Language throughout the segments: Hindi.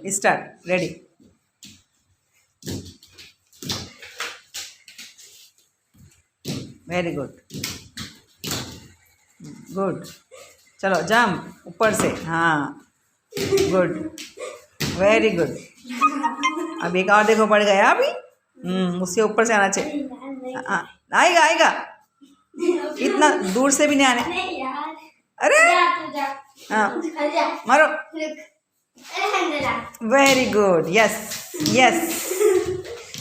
Start ready. Very good good. चलो जंप ऊपर से, हाँ गुड वेरी गुड। अब एक और देखो पड़ गया अभी, उसके ऊपर से आना चाहिए। आएगा आएगा, इतना दूर से भी नहीं आने। अरे हाँ मारो, very good, yes yes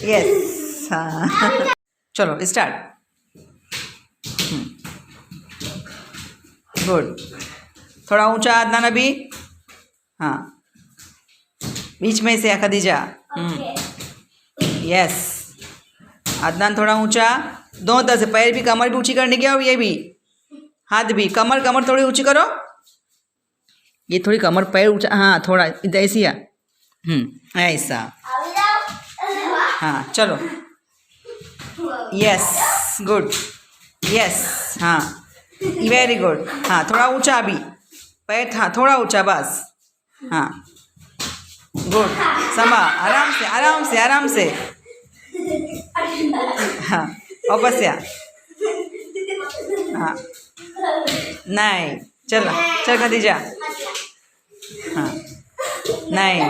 yes. हाँ चलो स्टार्ट। गुड, थोड़ा ऊंचा अदनान अभी, हाँ बीच में से खदीजा। यस अदनान थोड़ा ऊंचा, दोनों तरफ से, पैर भी, कमर भी ऊंची करने की, और ये भी हाथ भी, कमर कमर थोड़ी ऊंची करो, ये थोड़ी कमर पैर ऊंचा, हाँ थोड़ा इधर ऐसी है, ऐसा। हाँ चलो, यस गुड, यस हाँ वेरी गुड। हाँ थोड़ा ऊंचा अभी पैर, हाँ थोड़ा ऊंचा बस, हाँ गुड। समा आराम से आराम से आराम से, हाँ वापस से, हाँ नहीं चल चल खदीजा, हाँ नहीं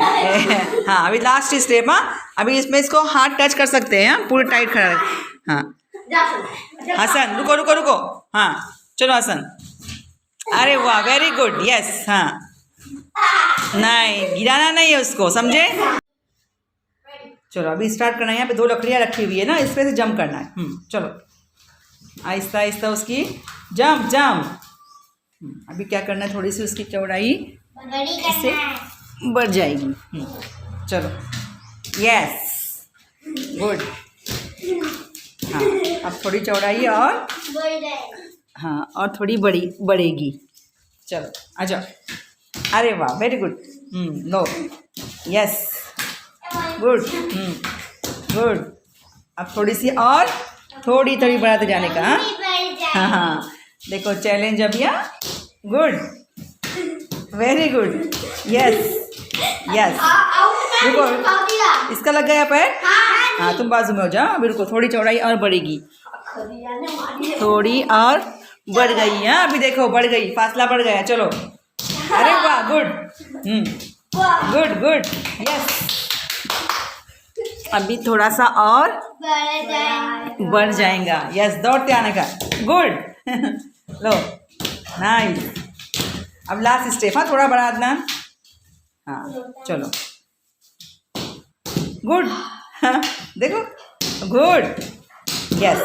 हाँ अभी लास्ट स्टेप। हाँ अभी इसमें इसको हाथ टच कर सकते हैं, पूरे टाइट खड़ा रख। हाँ हसन रुको रुको रुको, हाँ चलो हसन, अरे वाह वेरी गुड, यस हाँ नहीं गिराना नहीं है उसको, समझे। चलो अभी स्टार्ट करना है। यहाँ पे 2 लकड़ियाँ रखी हुई है ना, इस पे से जंप करना है। चलो आहिस्ता आहिस्ता उसकी जंप जंप। अभी क्या करना है, थोड़ी सी उसकी चौड़ाई इससे बढ़ जाएगी। चलो यस गुड। हाँ अब थोड़ी चौड़ाई और, हाँ और थोड़ी बड़ी बढ़ेगी। चलो आ जाओ, अरे वाह very good, no yes good, good. अब थोड़ी सी और, थोड़ी थोड़ी बढ़ाते जाने का। हाँ हाँ देखो चैलेंज अब यहाँ, good very good, yes yes. रुको इसका लग गया पैर, हाँ तुम बाजू में हो जाओ। अभी रुको, थोड़ी चौड़ाई और बढ़ेगी, थोड़ी और बढ़ गई है। अभी देखो बढ़ गई, फासला बढ़ गया। चलो अरे वाह गुड, गुड गुड यस। अभी थोड़ा सा और बढ़ जाएगा, यस दौड़ते आने का, गुड लो नाइस। अब लास्ट स्टेप, हाँ थोड़ा बढ़ा देना, हाँ चलो गुड देखो गुड यस